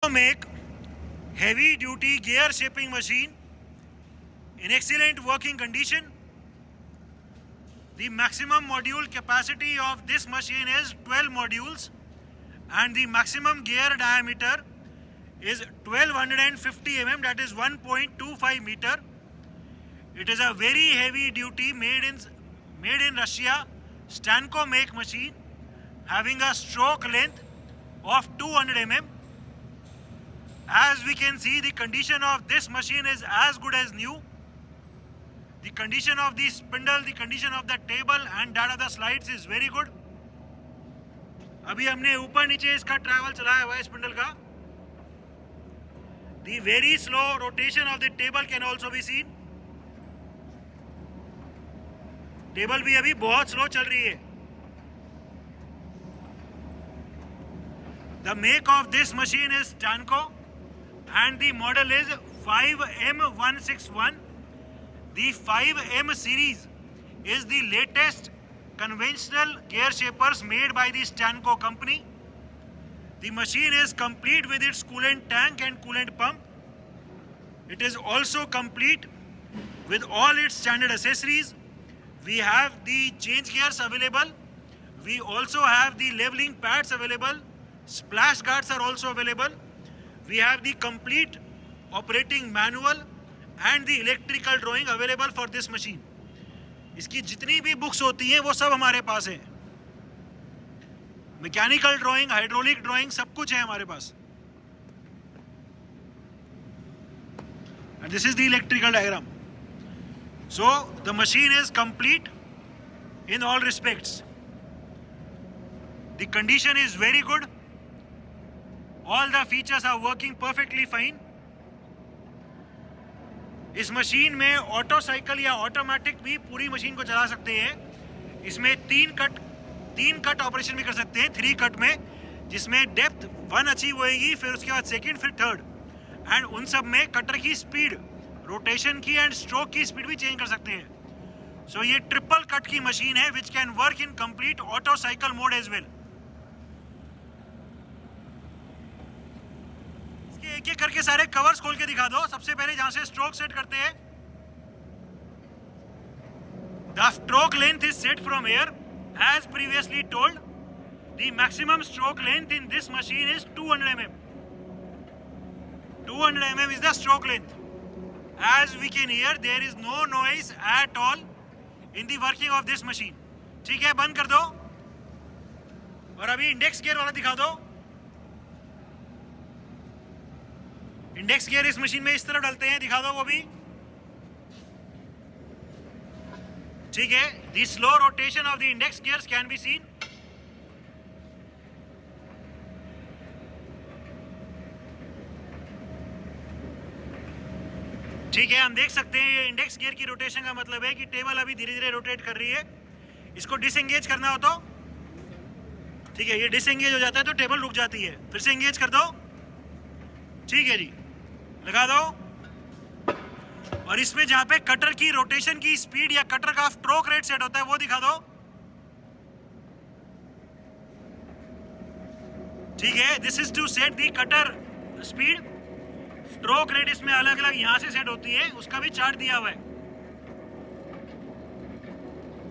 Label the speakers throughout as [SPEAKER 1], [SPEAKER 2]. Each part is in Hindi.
[SPEAKER 1] Make heavy duty gear shaping machine in excellent working condition. The maximum module capacity of this machine is 12 modules and the maximum gear diameter is 1250 mm, that is 1.25 meter. It is a very heavy duty made in Russia Stanco make machine having a stroke length of 200 mm. As we can see, the condition of this machine is as good as new. The condition of the spindle, the condition of the table and that of the slides is very good. अभी हमने ऊपर नीचे इसका ट्रैवल चलाया हुआ है स्पिंडल का. The very slow rotation of the table can also be seen. Table भी अभी बहुत स्लो चल रही है. The make of this machine is Stanco and the model is 5M161. The 5M series is the latest conventional gear shapers made by the Stanco company. The machine is complete with its coolant tank and coolant pump. It is also complete with all its standard accessories. We have the change gears available. We also have the leveling pads available. Splash guards are also available. We have the complete operating manual and the electrical drawing available for this machine. इसकी जितनी भी बुक्स होती हैं वो सब हमारे पास है. मैकेनिकल ड्राइंग, हाइड्रोलिक ड्राइंग, सब कुछ है हमारे पास. And this is the electrical diagram. So the machine is complete in all respects. The condition is very good. All the features are working perfectly fine. इस मशीन में ऑटो साइकिल या ऑटोमेटिक भी पूरी मशीन को चला सकते हैं. इसमें तीन कट ऑपरेशन भी कर सकते हैं, 3 कट में, जिसमें डेप्थ 1 अचीव होएगी, फिर उसके बाद सेकंड, फिर थर्ड. एंड उन सब में कटर की स्पीड, रोटेशन की एंड स्ट्रोक की स्पीड भी चेंज कर सकते हैं. सो ये ट्रिपल कट की मशीन है which can work in complete auto cycle mode as well. एक एक करके सारे कवर्स खोल के दिखा दो. सबसे पहले जहां से स्ट्रोक सेट करते हैं. The stroke length is set from air as previously told. The maximum stroke length in this machine is 200 mm. 200 mm is the stroke length. As we can hear, there is no noise at all in the working of this machine. ठीक है, बंद कर दो. और अभी इंडेक्स गियर वाला दिखा दो. इंडेक्स गियर इस मशीन में इस तरफ डालते हैं, दिखा दो वो भी. ठीक है. The slow rotation of the index gears can be seen. ठीक है, हम देख सकते हैं ये इंडेक्स गियर की रोटेशन का मतलब है कि टेबल अभी धीरे धीरे रोटेट कर रही है. इसको डिसएंगेज करना हो तो ठीक है, ये डिसएंगेज हो जाता है तो टेबल रुक जाती है. फिर से एंगेज कर दो. ठीक है जी, लगा दो. और इसमें जहां पे कटर की रोटेशन की स्पीड या कटर का स्ट्रोक रेट सेट होता है वो दिखा दो. ठीक है, this is to set the cutter speed. Stroke rate इसमें अलग अलग यहां से सेट होती है, उसका भी चार्ट दिया हुआ है.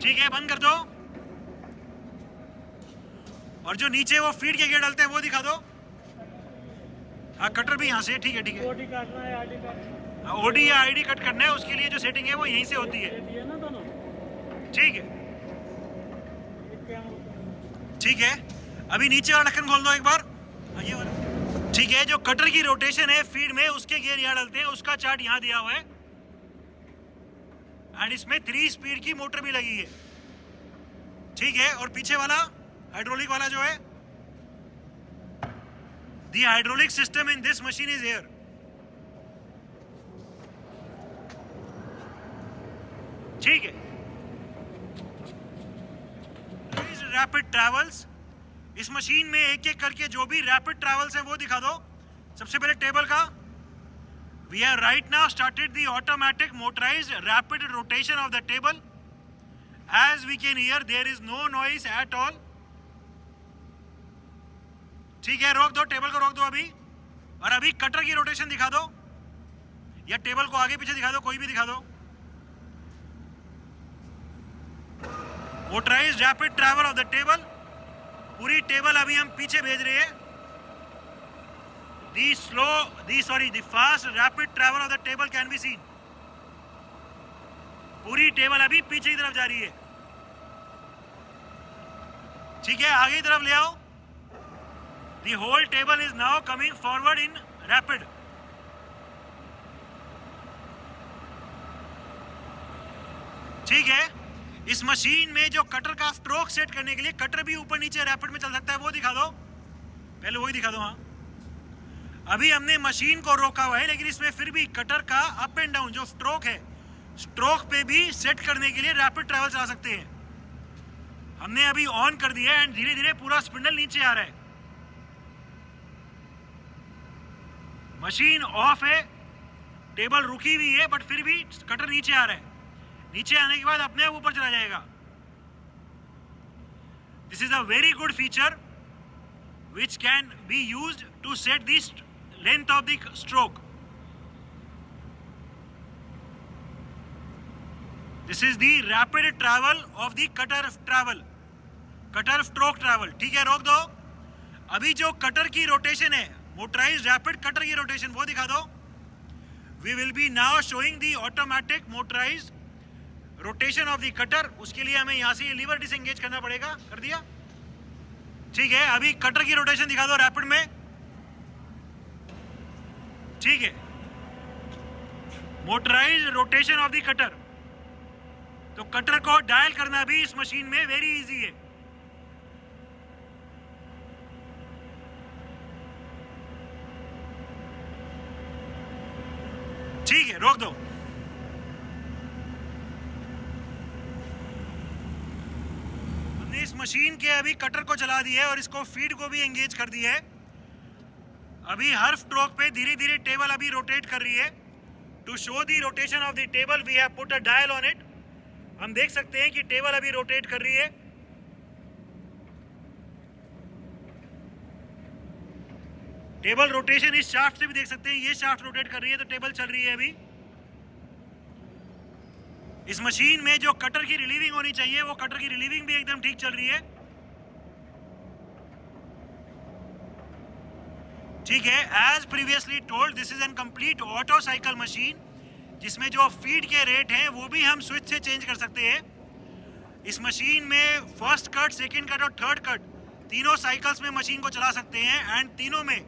[SPEAKER 1] ठीक है, बंद कर दो. और जो नीचे वो फीड के गियर डालते हैं वो दिखा दो. हाँ, कटर भी यहां से. ठीक है, ठीक है. ओडी या आईडी कट करना है, उसके लिए जो सेटिंग है वो यहीं से होती है. ठीक है, ठीक है. अभी नीचे वाला ढक्कन खोल दो एक बार. ये वाला. ठीक है, जो कटर की रोटेशन है फीड में, उसके गियर यहाँ डालते हैं, उसका चार्ट यहाँ दिया हुआ है. एंड इसमें 3 स्पीड की मोटर भी लगी है. ठीक है. और पीछे वाला हाइड्रोलिक वाला जो है, the hydraulic system in this machine is air. ठीक है. Rapid travels. इस मशीन में एक एक करके जो भी रैपिड ट्रैवल्स है वो दिखा दो. सबसे पहले टेबल का. We have right now started the automatic motorised rapid rotation of the table. As we can hear, there is no noise at all. ठीक है, रोक दो, टेबल को रोक दो अभी. और अभी कटर की रोटेशन दिखा दो, या टेबल को आगे पीछे दिखा दो, कोई भी दिखा दो। Motorised rapid travel of the table, पूरी टेबल अभी हम पीछे भेज रहे हैं। The fast rapid travel of the table can be seen. पूरी टेबल अभी पीछे की तरफ जा रही है। ठीक है, आगे की तरफ ले आओ। The whole table is now coming forward in rapid. ठीक है, इस मशीन में जो कटर का स्ट्रोक सेट करने के लिए कटर भी ऊपर नीचे रैपिड में चल सकता है, वो दिखा दो। पहले वही दिखा दो। हाँ, अभी हमने मशीन को रोका हुआ है, लेकिन इसमें फिर भी कटर का अप एंड डाउन जो स्ट्रोक है, स्ट्रोक पे भी सेट करने के लिए रैपिड ट्रैवल चला सकते हैं। हमने अभी ऑन कर दिया है एंड धीरे धीरे पूरा स्पिंडल नीचे आ रहा है। मशीन ऑफ है, टेबल रुकी हुई है, बट फिर भी कटर नीचे आ रहा है। नीचे आने के बाद अपने आप ऊपर चला जाएगा। This is a very good feature which can be used to set the length of the stroke. This is the rapid travel of the cutter travel, cutter stroke travel. ठीक है, रोक दो। अभी जो कटर की रोटेशन है, मोटराइज्ड रैपिड कटर की रोटेशन, वो दिखा दो। We will be now showing the automatic motorised rotation of the cutter. उसके लिए हमें यहां से ये लीवर डिसएंगेज करना पड़ेगा। कर दिया। ठीक है, अभी कटर की रोटेशन दिखा दो रैपिड में। ठीक है, motorised rotation of the cutter. तो कटर को डायल करना भी इस मशीन में वेरी इजी है। ठीक है, रोक दो। हमने इस मशीन के अभी कटर को चला दिया है और इसको फीड को भी एंगेज कर दिया है। अभी हर स्ट्रोक पे धीरे धीरे टेबल अभी रोटेट कर रही है। To show the rotation of the table we have put a dial on it. हम देख सकते हैं कि टेबल अभी रोटेट कर रही है। टेबल रोटेशन इस शाफ्ट से भी देख सकते हैं, ये शाफ्ट रोटेट कर रही है तो टेबल चल रही है अभी। इस मशीन में जो कटर की रिलीविंग होनी चाहिए, वो कटर की रिलीविंग भी एकदम ठीक चल रही है। ठीक है, as previously told, this is an complete auto cycle machine, जिसमें जो फीड के रेट हैं वो भी हम स्विच से चेंज कर सकते हैं। इस मशीन में फर्स्ट कट, सेकंड कट और थर्ड कट तीनों साइकिल्स में मशीन को चला सकते हैं एंड तीनों में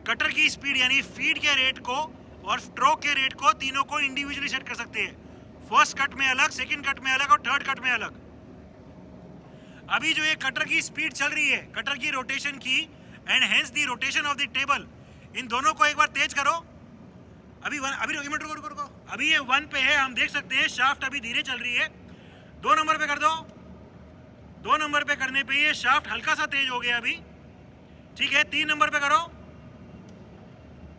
[SPEAKER 1] कटर की स्पीड यानी फीड के रेट को और स्ट्रोक के रेट को तीनों को इंडिविजुअली सेट कर सकते हैं। फर्स्ट कट में अलग, सेकंड कट में अलग और थर्ड कट में अलग। अभी जो ये कटर की स्पीड चल रही है, कटर की रोटेशन की and hence the rotation of the table, इन दोनों को एक बार तेज करो। अभी रुको। अभी ये 1 पे है, हम देख सकते हैं शाफ्ट अभी धीरे चल रही है। 2 नंबर पे कर दो। 2 नंबर पे करने पे ये शाफ्ट हल्का सा तेज हो गया अभी। ठीक है, 3 नंबर पे करो।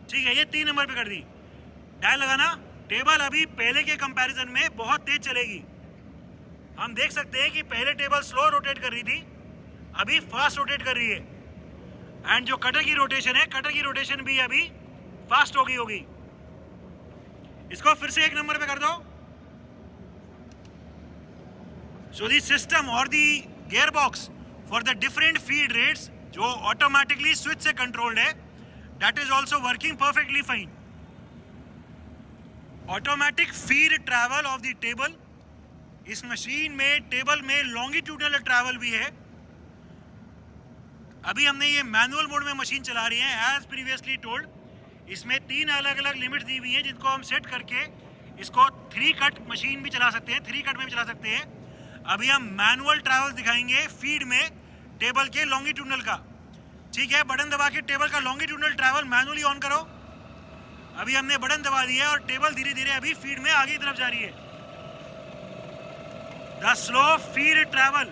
[SPEAKER 1] ठीक है, ये 3 नंबर पे कर दी। डायल लगाना। टेबल अभी पहले के कंपैरिजन में बहुत तेज चलेगी। हम देख सकते हैं कि पहले टेबल स्लो रोटेट कर रही थी, अभी फास्ट रोटेट कर रही है। एंड जो कटर की रोटेशन है, कटर की रोटेशन भी अभी फास्ट होगी। इसको फिर से 1 नंबर पे कर दो। सो दी सिस्टम और the gear box for the different feed rates जो ऑटोमेटिकली स्विच से कंट्रोल्ड है, that is also working perfectly fine. Automatic feed travel of the table. इस मशीन में टेबल में लॉन्गिट्यूडनल ट्रैवल भी है। अभी हमने ये मैनुअल मोड में मशीन चला रही है एज प्रीवियसली टोल्ड। इसमें 3 अलग अलग लिमिट्स दी हुई हैं जिनको हम सेट करके इसको 3 कट मशीन भी चला सकते हैं, 3 कट में भी चला सकते हैं। अभी हम मैनुअल ट्रैवल दिखाएंगे फीड में टेबल के लॉन्गिट्यूडनल का। ठीक है, बटन दबा के टेबल का लॉन्गिट्यूडनल ट्रैवल मैनुअली ऑन करो। अभी हमने बटन दबा दिया है और टेबल धीरे धीरे अभी फीड में आगे की तरफ जा रही है। The slow feed travel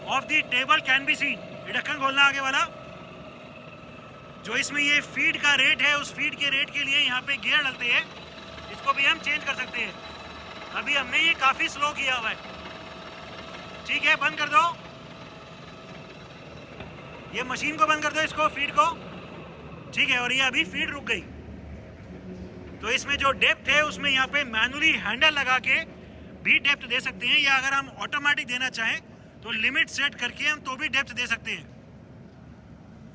[SPEAKER 1] of the table can be seen. ये ढक्कन खोलना आगे वाला। जो इसमें ये फीड का रेट है, उस फीड के रेट के लिए यहाँ पे गियर डलते हैं, इसको भी हम चेंज कर सकते हैं। अभी हमने ये काफ़ी स्लो किया हुआ है। ठीक है, बंद कर दो। ये मशीन को बंद कर दो, इसको फीड को। ठीक है, और ये अभी फीड रुक गई। तो इसमें जो डेप्थ है उसमें यहाँ पे मैनुअली हैंडल लगा के भी डेप्थ दे सकते हैं, या अगर हम ऑटोमेटिक देना चाहें तो लिमिट सेट करके हम तो भी डेप्थ दे सकते हैं।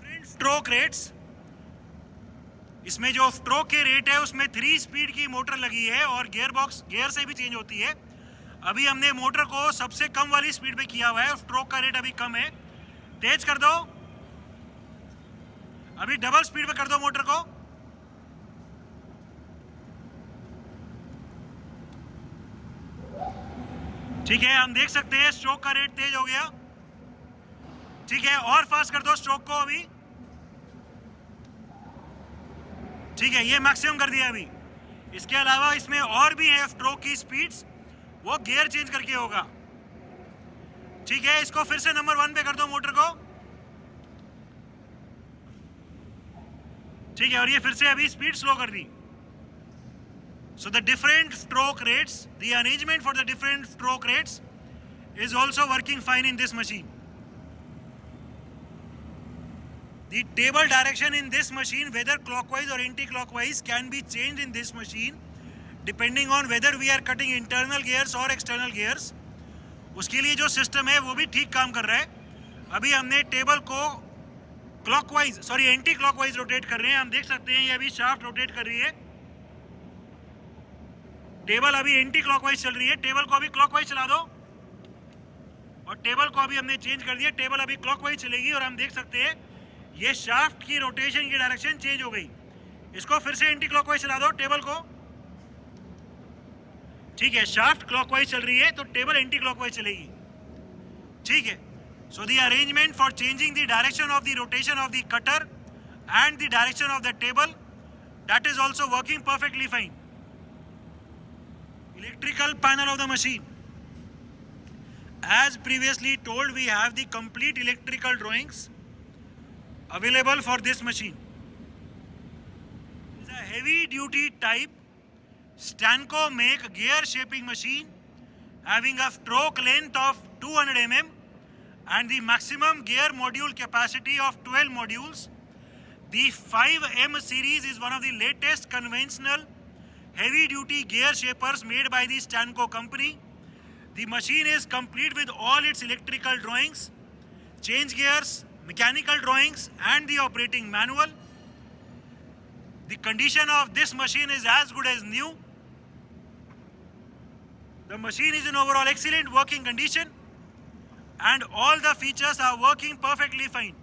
[SPEAKER 1] डिफरेंट स्ट्रोक रेट्स, इसमें जो स्ट्रोक के रेट है उसमें 3 स्पीड की मोटर लगी है और गियर बॉक्स गियर से भी चेंज होती है। अभी हमने मोटर को सबसे कम वाली स्पीड पे किया हुआ है, स्ट्रोक का रेट अभी कम है। तेज कर दो, अभी डबल स्पीड पे कर दो मोटर को। ठीक है, हम देख सकते हैं स्ट्रोक का रेट तेज हो गया। ठीक है, और फास्ट कर दो स्ट्रोक को अभी। ठीक है, ये मैक्सिमम कर दिया अभी। इसके अलावा इसमें और भी है स्ट्रोक की स्पीड्स, वो गियर चेंज करके होगा। ठीक है, इसको फिर से नंबर 1 पे कर दो मोटर को। ठीक है, और ये फिर से अभी स्पीड स्लो कर दी। So the different stroke rates, the arrangement for the different stroke rates is also working fine in this machine. The table direction in this machine, whether clockwise or anti-clockwise, can be changed in this machine depending on whether we are cutting internal gears or external gears. उसके लिए जो सिस्टम है वो भी ठीक काम कर रहा है। अभी हमने टेबल को एंटी क्लॉकवाइज रोटेट कर रहे हैं। हम देख सकते हैं ये अभी शाफ्ट रोटेट कर रही है। टेबल अभी एंटी क्लॉकवाइज चल रही है। टेबल को अभी क्लॉकवाइज चला दो, और टेबल को अभी हमने चेंज कर दिया, टेबल अभी क्लॉकवाइज चलेगी। और हम देख सकते हैं ये शाफ्ट की रोटेशन की डायरेक्शन चेंज हो गई। इसको फिर से एंटी क्लॉकवाइज चला दो टेबल को। ठीक है, शाफ्ट क्लॉकवाइज चल रही है तो टेबल एंटी क्लॉकवाइज चलेगी। ठीक है, so the arrangement for changing the direction of the rotation of the cutter and the direction of the table, that is also working perfectly fine. Electrical panel of the machine. As previously told, we have the complete electrical drawings available for this machine. It is a heavy duty type Stanco make gear shaping machine having a stroke length of 200 mm and the maximum gear module capacity of 12 modules. The 5M series is one of the latest conventional heavy duty gear shapers made by the Stanco company. The machine is complete with all its electrical drawings, change gears, mechanical drawings and the operating manual. The condition of this machine is as good as new. The machine is in overall excellent working condition and all the features are working perfectly fine.